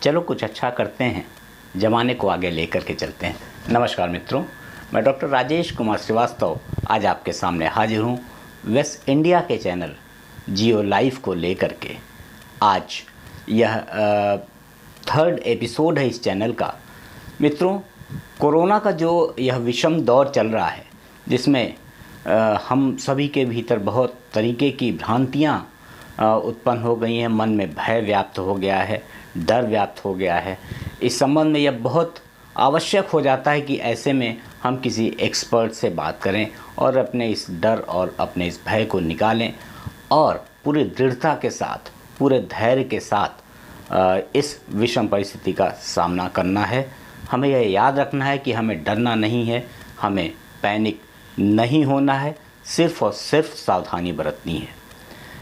चलो कुछ अच्छा करते हैं, ज़माने को आगे लेकर के चलते हैं। नमस्कार मित्रों, मैं डॉक्टर राजेश कुमार श्रीवास्तव आज आपके सामने हाजिर हूँ वेस्ट इंडिया के चैनल जियो लाइफ को लेकर के। आज यह थर्ड एपिसोड है इस चैनल का। मित्रों, कोरोना का जो यह विषम दौर चल रहा है, जिसमें हम सभी के भीतर बहुत तरीके की भ्रांतियाँ उत्पन्न हो गई हैं, मन में भय व्याप्त हो गया है, डर व्याप्त हो गया है। इस संबंध में यह बहुत आवश्यक हो जाता है कि ऐसे में हम किसी एक्सपर्ट से बात करें और अपने इस डर और अपने इस भय को निकालें और पूरी दृढ़ता के साथ, पूरे धैर्य के साथ इस विषम परिस्थिति का सामना करना है। हमें यह याद रखना है कि हमें डरना नहीं है, हमें पैनिक नहीं होना है, सिर्फ़ और सिर्फ सावधानी बरतनी है।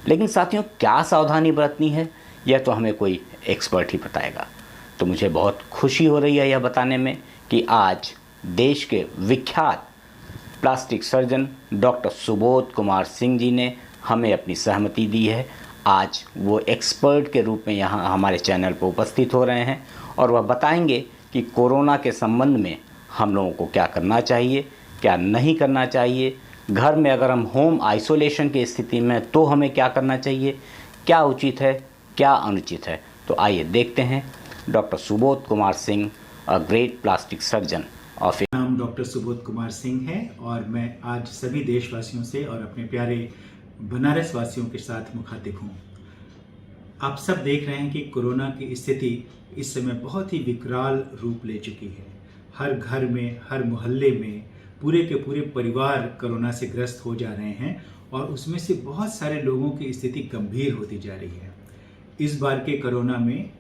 लेकिन साथियों, क्या सावधानी बरतनी है यह तो हमें कोई एक्सपर्ट ही बताएगा। तो मुझे बहुत खुशी हो रही है यह बताने में कि आज देश के विख्यात plastic surgeon doctor Subodh Kumar Singh ji ने हमें अपनी सहमति दी है। आज वो एक्सपर्ट के रूप में यहाँ हमारे चैनल पर उपस्थित हो रहे हैं और वह बताएंगे कि कोरोना के संबंध में हम लोगों को क्या करना चाहिए, क्या नहीं करना चाहिए। घर में अगर हम होम आइसोलेशन की स्थिति में तो हमें क्या करना चाहिए, क्या उचित है, क्या अनुचित है। तो आइए देखते हैं doctor Subodh Kumar Singh, a great plastic surgeon of. नाम डॉक्टर सुबोध कुमार सिंह है और मैं आज सभी देशवासियों से और अपने प्यारे बनारस वासियों के साथ मुखातिब हूँ। आप सब देख रहे हैं कि कोरोना की स्थिति इस समय बहुत ही विकराल रूप ले चुकी है। हर घर में, हर मोहल्ले में पूरे के पूरे परिवार कोरोना से ग्रस्त हो जा रहे हैं और उसमें से बहुत सारे लोगों की स्थिति गंभीर होती जा रही है। इस बार के कोरोना में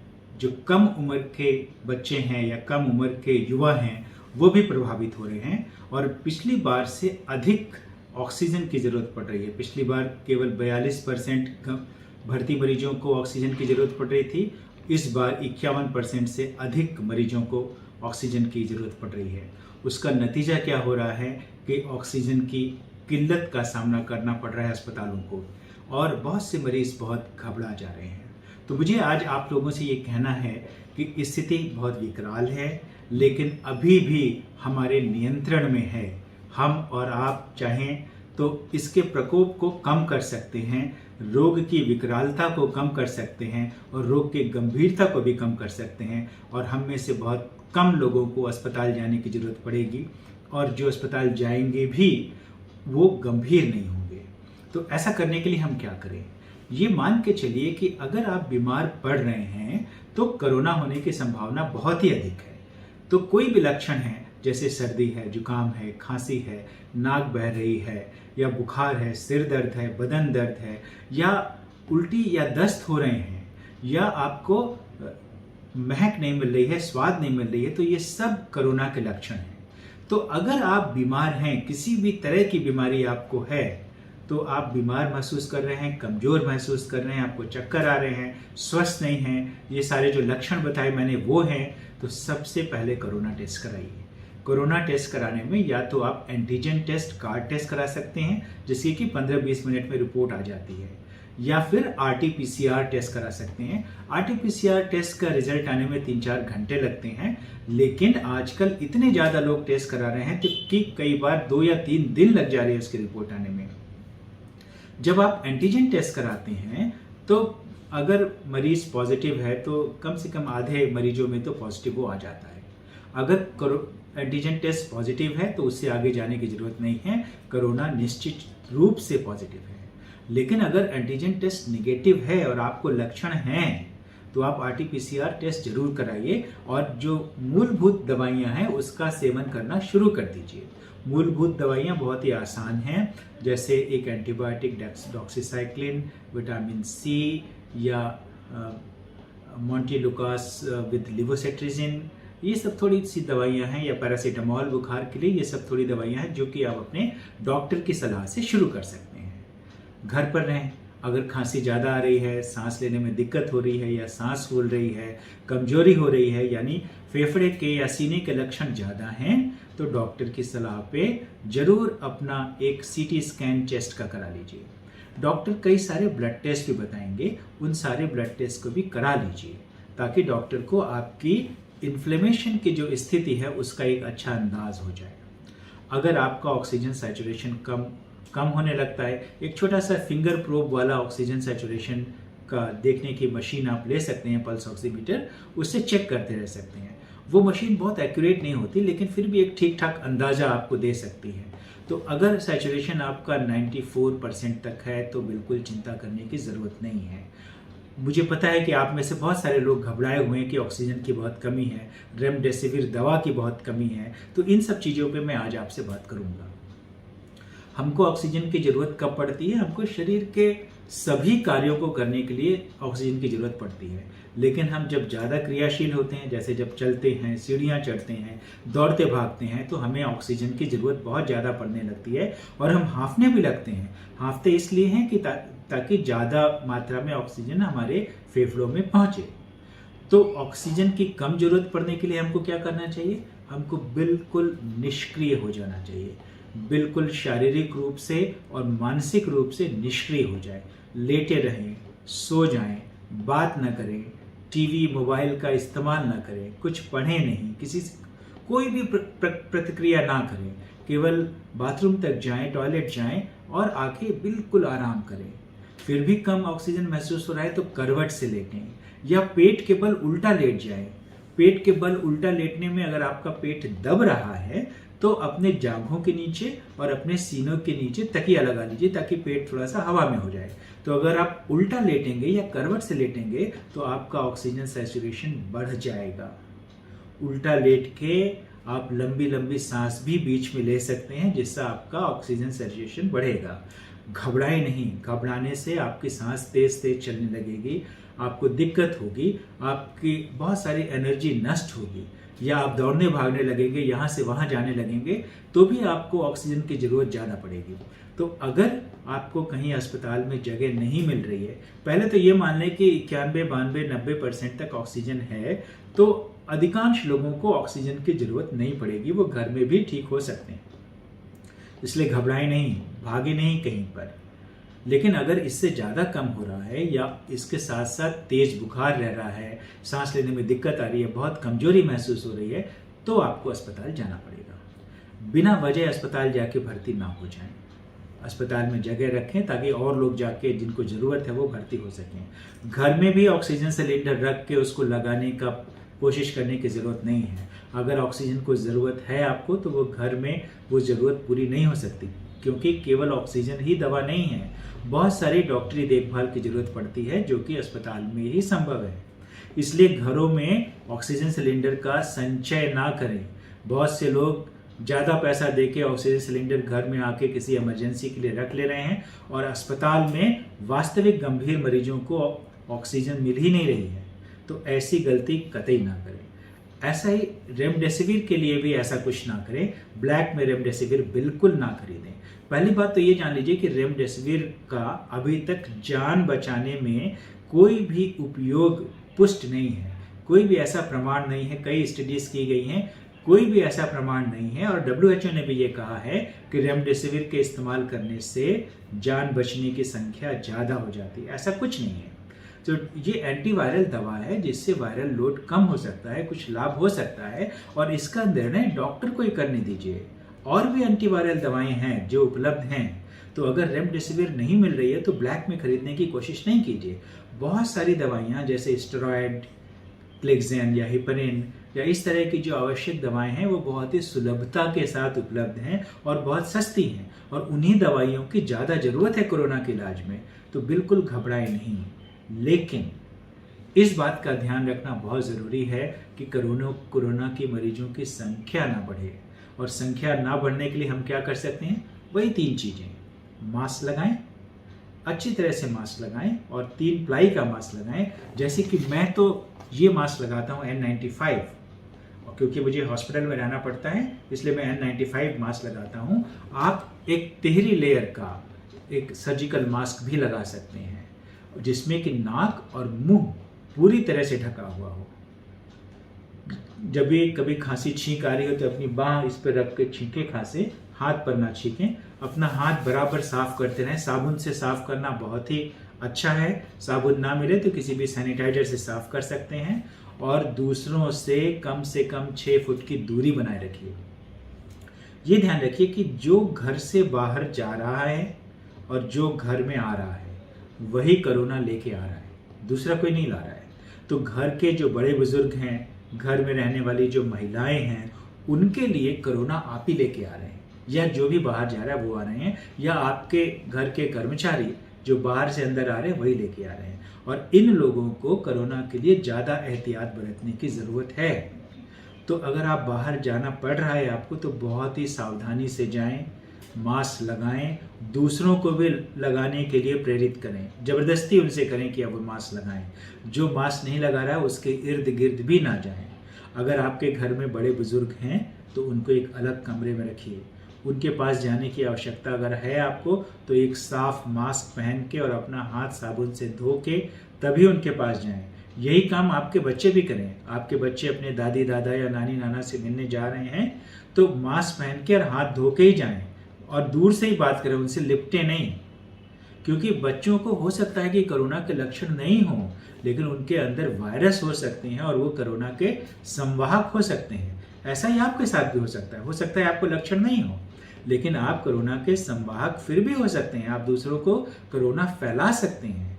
जो कम उम्र के बच्चे हैं या कम उम्र के युवा हैं वो भी प्रभावित हो रहे हैं और पिछली बार से अधिक ऑक्सीजन की ज़रूरत पड़ रही है। पिछली बार केवल 42% भर्ती मरीजों को ऑक्सीजन की ज़रूरत पड़ रही थी, इस बार 51% से अधिक मरीजों को ऑक्सीजन की ज़रूरत पड़ रही है। उसका नतीजा क्या हो रहा है कि ऑक्सीजन की किल्लत का सामना करना पड़ रहा है अस्पतालों को और बहुत से मरीज़ बहुत घबरा जा रहे हैं। तो मुझे आज आप लोगों से ये कहना है कि स्थिति बहुत विकराल है, लेकिन अभी भी हमारे नियंत्रण में है। हम और आप चाहें तो इसके प्रकोप को कम कर सकते हैं, रोग की विकरालता को कम कर सकते हैं और रोग की गंभीरता को भी कम कर सकते हैं और हम में से बहुत कम लोगों को अस्पताल जाने की ज़रूरत पड़ेगी और जो अस्पताल जाएंगे भी वो गंभीर नहीं होंगे। तो ऐसा करने के लिए हम क्या करें? ये मान के चलिए कि अगर आप बीमार पड़ रहे हैं तो कोरोना होने की संभावना बहुत ही अधिक है। तो कोई भी लक्षण है, जैसे सर्दी है, जुकाम है, खांसी है, नाक बह रही है या बुखार है, सिर दर्द है, बदन दर्द है या उल्टी या दस्त हो रहे हैं या आपको महक नहीं मिल रही है, स्वाद नहीं मिल रही है, तो ये सब कोरोना के लक्षण हैं। तो अगर आप बीमार हैं, किसी भी तरह की बीमारी आपको है, तो आप बीमार महसूस कर रहे हैं, कमज़ोर महसूस कर रहे हैं, आपको चक्कर आ रहे हैं, स्वस्थ नहीं हैं, ये सारे जो लक्षण बताए मैंने वो हैं, तो सबसे पहले कोरोना टेस्ट कराइए। कोरोना टेस्ट कराने में या तो आप एंटीजन टेस्ट, कार्ड टेस्ट करा सकते हैं जिसकी कि 15-20 मिनट में रिपोर्ट आ जाती है, या फिर RT-PCR टेस्ट करा सकते हैं। RT-PCR टेस्ट का रिजल्ट आने में 3-4 घंटे लगते हैं, लेकिन आजकल इतने ज़्यादा लोग टेस्ट करा रहे हैं कि कई बार 2 या 3 दिन लग जा रहे हैं उसकी रिपोर्ट आने में। जब आप एंटीजन टेस्ट कराते हैं तो अगर मरीज पॉजिटिव है तो कम से कम आधे मरीजों में तो पॉजिटिव वो आ जाता है। अगर एंटीजन टेस्ट पॉजिटिव है तो उससे आगे जाने की ज़रूरत नहीं है, कोरोना निश्चित रूप से पॉजिटिव है। लेकिन अगर एंटीजन टेस्ट नेगेटिव है और आपको लक्षण हैं तो आप RT-PCR टेस्ट जरूर कराइए और जो मूलभूत दवाइयां हैं उसका सेवन करना शुरू कर दीजिए। मूलभूत दवाइयां बहुत ही आसान हैं, जैसे एक एंटीबायोटिक डॉक्सीसाइक्लिन, विटामिन C या मोंटेलुकास विद लिवोसेट्रिजिन, ये सब थोड़ी सी दवाइयां हैं, या पैरासीटामोल बुखार के लिए, ये सब थोड़ी दवाइयां हैं जो कि आप अपने डॉक्टर की सलाह से शुरू कर सकते हैं। घर पर रहें। अगर खांसी ज़्यादा आ रही है, सांस लेने में दिक्कत हो रही है या सांस फूल रही है, कमजोरी हो रही है, यानी फेफड़े के या सीने के लक्षण ज़्यादा हैं, तो डॉक्टर की सलाह पे जरूर अपना एक CT स्कैन चेस्ट का करा लीजिए। डॉक्टर कई सारे ब्लड टेस्ट भी बताएंगे, उन सारे ब्लड टेस्ट को भी करा लीजिए। ताकि डॉक्टर को आपकी इन्फ्लेमेशन की जो स्थिति है उसका एक अच्छा अंदाज हो जाए। अगर आपका ऑक्सीजन सैचुरेशन कम होने लगता है, एक छोटा सा फिंगर प्रोब वाला ऑक्सीजन सैचुरेशन का देखने की मशीन आप ले सकते हैं, पल्स ऑक्सीमीटर, उससे चेक करते रह सकते हैं। वो मशीन बहुत एक्यूरेट नहीं होती, लेकिन फिर भी एक ठीक ठाक अंदाज़ा आपको दे सकती है। तो अगर सैचुरेशन आपका 94% तक है तो बिल्कुल चिंता करने की ज़रूरत नहीं है। मुझे पता है कि आप में से बहुत सारे लोग घबराए हुए हैं कि ऑक्सीजन की बहुत कमी है, रेमडेसिविर दवा की बहुत कमी है। तो इन सब चीज़ों पे मैं आज आपसे बात करूंगा। हमको ऑक्सीजन की ज़रूरत कब पड़ती है? हमको शरीर के सभी कार्यों को करने के लिए ऑक्सीजन की ज़रूरत पड़ती है, लेकिन हम जब ज़्यादा क्रियाशील होते हैं, जैसे जब चलते हैं, सीढ़ियाँ चढ़ते हैं, दौड़ते भागते हैं, तो हमें ऑक्सीजन की ज़रूरत बहुत ज़्यादा पड़ने लगती है और हम हांफने भी लगते हैं। हांफते इसलिए हैं कि ताकि ज़्यादा मात्रा में ऑक्सीजन हमारे फेफड़ों में पहुँचे। तो ऑक्सीजन की कम जरूरत पड़ने के लिए हमको क्या करना चाहिए? हमको बिल्कुल निष्क्रिय हो जाना चाहिए, बिल्कुल शारीरिक रूप से और मानसिक रूप से निष्क्रिय हो जाए। लेटे रहें, सो जाएं, बात न करें, टीवी मोबाइल का इस्तेमाल ना करें, कुछ पढ़ें नहीं, किसी से कोई भी प्रतिक्रिया ना करें, केवल बाथरूम तक जाएं, टॉयलेट जाएं और आके बिल्कुल आराम करें। फिर भी कम ऑक्सीजन महसूस हो रहा है तो करवट से लेटें या पेट के बल उल्टा लेट जाएं। पेट के बल उल्टा लेटने में अगर आपका पेट दब रहा है तो अपने जांघों के नीचे और अपने सीनों के नीचे तकिया लगा लीजिए ताकि पेट थोड़ा सा हवा में हो जाए। तो अगर आप उल्टा लेटेंगे या करवट से लेटेंगे तो आपका ऑक्सीजन सैचुरेशन बढ़ जाएगा। उल्टा लेट के आप लंबी लंबी सांस भी बीच में ले सकते हैं, जिससे आपका ऑक्सीजन सैचुरेशन बढ़ेगा। घबराए नहीं, घबराने से आपकी सांस तेज तेज चलने लगेगी, आपको दिक्कत होगी, आपकी बहुत सारी एनर्जी नष्ट होगी, या आप दौड़ने भागने लगेंगे, यहाँ से वहाँ जाने लगेंगे, तो भी आपको ऑक्सीजन की ज़रूरत ज़्यादा पड़ेगी। तो अगर आपको कहीं अस्पताल में जगह नहीं मिल रही है, पहले तो ये मान लें कि 91, 92, 90% तक ऑक्सीजन है, तो अधिकांश लोगों को ऑक्सीजन की ज़रूरत नहीं पड़ेगी, वो घर में भी ठीक हो सकते हैं। इसलिए घबराए नहीं, भागे नहीं कहीं पर। लेकिन अगर इससे ज़्यादा कम हो रहा है या इसके साथ साथ तेज बुखार रह रहा है, सांस लेने में दिक्कत आ रही है, बहुत कमजोरी महसूस हो रही है, तो आपको अस्पताल जाना पड़ेगा। बिना वजह अस्पताल जाके भर्ती ना हो जाएं। अस्पताल में जगह रखें ताकि और लोग जाके जिनको ज़रूरत है वो भर्ती हो सकें। घर में भी ऑक्सीजन सिलेंडर रख के उसको लगाने का कोशिश करने की ज़रूरत नहीं है। अगर ऑक्सीजन को ज़रूरत है आपको तो वो घर में वो ज़रूरत पूरी नहीं हो सकती, क्योंकि केवल ऑक्सीजन ही दवा नहीं है, बहुत सारी डॉक्टरी देखभाल की ज़रूरत पड़ती है जो कि अस्पताल में ही संभव है। इसलिए घरों में ऑक्सीजन सिलेंडर का संचय ना करें। बहुत से लोग ज़्यादा पैसा देके ऑक्सीजन सिलेंडर घर में आके किसी इमरजेंसी के लिए रख ले रहे हैं और अस्पताल में वास्तविक गंभीर मरीजों को ऑक्सीजन मिल ही नहीं रही है। तो ऐसी गलती कतई ना करें। ऐसा ही रेमडेसिविर के लिए भी ऐसा कुछ ना करें। ब्लैक में रेमडेसिविर बिल्कुल ना खरीदें। पहली बात तो ये जान लीजिए कि रेमडेसिविर का अभी तक जान बचाने में कोई भी उपयोग पुष्ट नहीं है, कोई भी ऐसा प्रमाण नहीं है। कई स्टडीज की गई हैं, कोई भी ऐसा प्रमाण नहीं है। और WHO ने भी ये कहा है कि रेमडेसिविर के इस्तेमाल करने से जान बचने की संख्या ज़्यादा हो जाती है। ऐसा कुछ नहीं है। तो ये एंटीवायरल दवा है जिससे वायरल लोड कम हो सकता है, कुछ लाभ हो सकता है, और इसका निर्णय डॉक्टर को ही करने दीजिए। और भी एंटीवायरल दवाएं हैं जो उपलब्ध हैं। तो अगर रेमडेसिविर नहीं मिल रही है तो ब्लैक में खरीदने की कोशिश नहीं कीजिए। बहुत सारी दवाइयाँ जैसे स्टेरॉयड, क्लेक्सेन या हिपरिन या इस तरह की जो आवश्यक दवाएं हैं वो बहुत ही सुलभता के साथ उपलब्ध हैं और बहुत सस्ती हैं, और उन्हीं दवाइयों की ज़्यादा ज़रूरत है कोरोना के इलाज में। तो बिल्कुल घबराए नहीं। लेकिन इस बात का ध्यान रखना बहुत ज़रूरी है कि कोरोना की मरीजों की संख्या ना बढ़े। और संख्या ना बढ़ने के लिए हम क्या कर सकते हैं? वही 3 चीज़ें। मास्क लगाएं, अच्छी तरह से मास्क लगाएं, और 3 प्लाई का मास्क लगाएं। जैसे कि मैं तो ये मास्क लगाता हूँ N95, और क्योंकि मुझे हॉस्पिटल में रहना पड़ता है इसलिए मैं N95 मास्क लगाता हूँ। आप एक तिहरी लेयर का एक सर्जिकल मास्क भी लगा सकते हैं जिसमें कि नाक और मुंह पूरी तरह से ढका हुआ हो। जब भी कभी खांसी छींक आ रही हो तो अपनी बाँह इस पर रख के छींके, खांसे, हाथ पर ना छींकें। अपना हाथ बराबर साफ करते रहें। साबुन से साफ करना बहुत ही अच्छा है। साबुन ना मिले तो किसी भी सैनिटाइजर से साफ कर सकते हैं और दूसरों से कम 6 फुट की दूरी बनाए रखिए। ये ध्यान रखिए कि जो घर से बाहर जा रहा है और जो घर में आ रहा है वही कोरोना लेके आ रहा है, दूसरा कोई नहीं ला रहा है। तो घर के जो बड़े बुजुर्ग हैं, घर में रहने वाली जो महिलाएं हैं, उनके लिए कोरोना आप ही लेके आ रहे हैं, या जो भी बाहर जा रहा है वो आ रहे हैं, या आपके घर के कर्मचारी जो बाहर से अंदर आ रहे हैं वही लेके आ रहे हैं। और इन लोगों को कोरोना के लिए ज़्यादा एहतियात बरतने की ज़रूरत है। तो अगर आप बाहर जाना पड़ रहा है आपको, तो बहुत ही सावधानी से जाएं, मास्क लगाएं, दूसरों को भी लगाने के लिए प्रेरित करें, ज़बरदस्ती उनसे करें कि अब वो मास्क लगाएं। जो मास्क नहीं लगा रहा है उसके इर्द गिर्द भी ना जाएं। अगर आपके घर में बड़े बुजुर्ग हैं तो उनको एक अलग कमरे में रखिए। उनके पास जाने की आवश्यकता अगर है आपको, तो एक साफ मास्क पहन के और अपना हाथ साबुन से धो के तभी उनके पास जाएं। यही काम आपके बच्चे भी करें। आपके बच्चे अपने दादी दादा या नानी नाना से मिलने जा रहे हैं तो मास्क पहन के और हाथ धो के ही जाएं, और दूर से ही बात करें, उनसे लिपटे नहीं। क्योंकि बच्चों को हो सकता है कि कोरोना के लक्षण नहीं हो, लेकिन उनके अंदर वायरस हो सकते हैं और वो कोरोना के संवाहक हो सकते हैं। ऐसा ही आपके साथ भी हो सकता है आपको लक्षण नहीं हो, लेकिन आप कोरोना के संवाहक फिर भी हो सकते हैं। आप दूसरों को कोरोना फैला सकते हैं।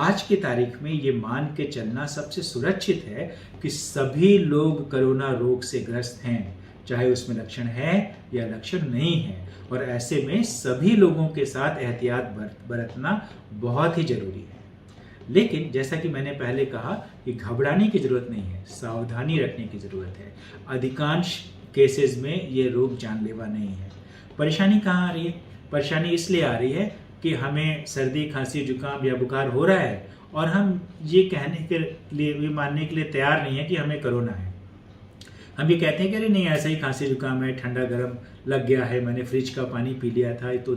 आज की तारीख में ये मान के चलना सबसे सुरक्षित है कि सभी लोग कोरोना रोग से ग्रस्त हैं, चाहे उसमें लक्षण है या लक्षण नहीं है। और ऐसे में सभी लोगों के साथ एहतियात बरतना बहुत ही जरूरी है। लेकिन जैसा कि मैंने पहले कहा कि घबराने की जरूरत नहीं है, सावधानी रखने की जरूरत है। अधिकांश केसेस में ये रोग जानलेवा नहीं है। परेशानी कहाँ आ रही है? परेशानी इसलिए आ रही है कि हमें सर्दी, खांसी, जुकाम या बुखार हो रहा है और हम ये कहने के लिए, ये मानने के लिए तैयार नहीं है कि हमें कोरोना है। हम ये कहते हैं कि अरे नहीं, ऐसा ही खांसी जुकाम है, ठंडा गर्म लग गया है, मैंने फ्रिज का पानी पी लिया था, तो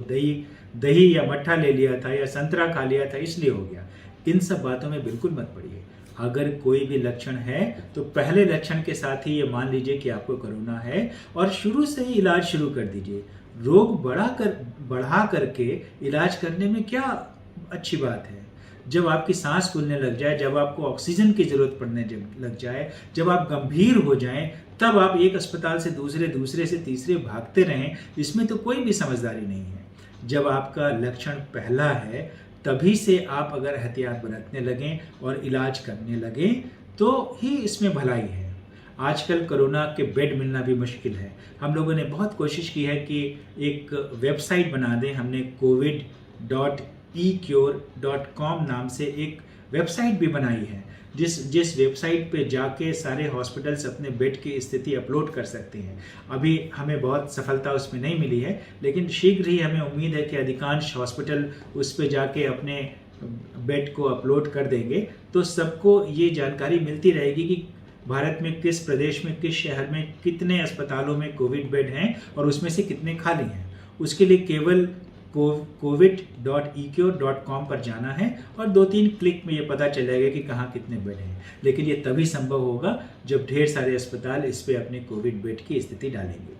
दही या मट्ठा ले लिया था या संतरा खा लिया था इसलिए हो गया। इन सब बातों में बिल्कुल मत पड़िए। अगर कोई भी लक्षण है तो पहले लक्षण के साथ ही ये मान लीजिए कि आपको कोरोना है और शुरू से ही इलाज शुरू कर दीजिए। रोग बढ़ा करके इलाज करने में क्या अच्छी बात है? जब आपकी सांस फूलने लग जाए, जब आपको ऑक्सीजन की जरूरत पड़ने लग जाए, जब आप गंभीर हो जाएं, तब आप एक अस्पताल से दूसरे से तीसरे भागते रहें, इसमें तो कोई भी समझदारी नहीं है। जब आपका लक्षण पहला है तभी से आप अगर एहतियात बरतने लगें और इलाज करने लगें तो ही इसमें भलाई है। आजकल कोरोना के बेड मिलना भी मुश्किल है। हम लोगों ने बहुत कोशिश की है कि एक वेबसाइट बना दें। हमने covid.ecure.com नाम से एक वेबसाइट भी बनाई है, जिस वेबसाइट पे जाके सारे हॉस्पिटल्स अपने बेड की स्थिति अपलोड कर सकते हैं। अभी हमें बहुत सफलता उसमें नहीं मिली है, लेकिन शीघ्र ही हमें उम्मीद है कि अधिकांश हॉस्पिटल उस पे जाके अपने बेड को अपलोड कर देंगे, तो सबको ये जानकारी मिलती रहेगी कि भारत में किस प्रदेश में, किस शहर में कितने अस्पतालों में कोविड बेड हैं और उसमें से कितने खाली हैं। उसके लिए केवल covid.ecure.com पर जाना है और 2-3 क्लिक में ये पता चल जाएगा कि कहाँ कितने बेड हैं। लेकिन ये तभी संभव होगा जब ढेर सारे अस्पताल इस पे अपने कोविड बेड की स्थिति डालेंगे।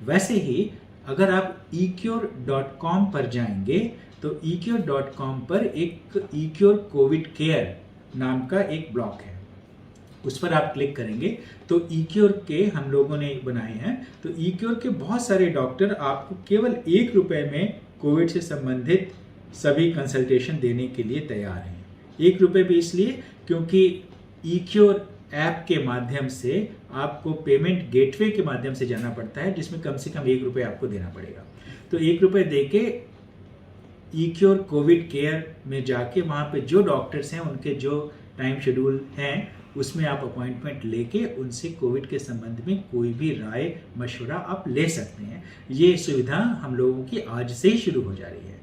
वैसे ही अगर आप ecure.com पर जाएंगे तो ecure.com पर एक ecure कोविड केयर नाम का एक ब्लॉक है, उस पर आप क्लिक करेंगे तो ecure के हम लोगों ने बनाए हैं। तो ecure के बहुत सारे डॉक्टर आपको केवल ₹1 में कोविड से संबंधित सभी कंसल्टेशन देने के लिए तैयार हैं। ₹1 भी इसलिए क्योंकि ecure ऐप के माध्यम से आपको पेमेंट गेटवे के माध्यम से जाना पड़ता है, जिसमें कम से कम ₹1 आपको देना पड़ेगा। तो ₹1 दे के ecure कोविड केयर में जाके वहाँ पे जो डॉक्टर्स हैं उनके जो टाइम शेड्यूल हैं उसमें आप अपॉइंटमेंट लेके उनसे कोविड के संबंध में कोई भी राय मशवरा आप ले सकते हैं। ये सुविधा हम लोगों की आज से ही शुरू हो जा रही है।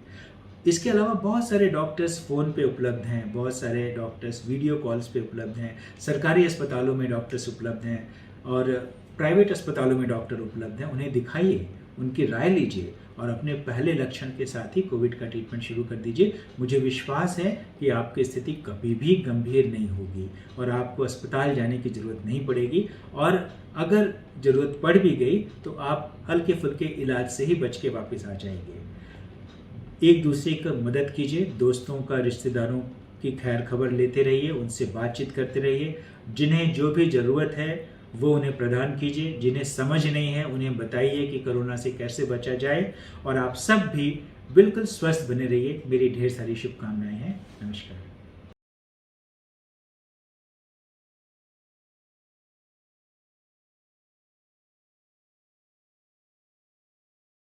इसके अलावा बहुत सारे डॉक्टर्स फ़ोन पे उपलब्ध हैं, बहुत सारे डॉक्टर्स वीडियो कॉल्स पे उपलब्ध हैं, सरकारी अस्पतालों में डॉक्टर्स उपलब्ध हैं और प्राइवेट अस्पतालों में डॉक्टर उपलब्ध हैं। उन्हें दिखाइए, उनकी राय लीजिए और अपने पहले लक्षण के साथ ही कोविड का ट्रीटमेंट शुरू कर दीजिए। मुझे विश्वास है कि आपकी स्थिति कभी भी गंभीर नहीं होगी और आपको अस्पताल जाने की ज़रूरत नहीं पड़ेगी, और अगर ज़रूरत पड़ भी गई तो आप हल्के फुल्के इलाज से ही बच के वापस आ जाएंगे। एक दूसरे की मदद कीजिए, दोस्तों का, रिश्तेदारों की खैर खबर लेते रहिए, उनसे बातचीत करते रहिए। जिन्हें जो भी ज़रूरत है वो उन्हें प्रदान कीजिए। जिन्हें समझ नहीं है उन्हें बताइए कि कोरोना से कैसे बचा जाए। और आप सब भी बिल्कुल स्वस्थ बने रहिए। मेरी ढेर सारी शुभकामनाएं हैं। नमस्कार।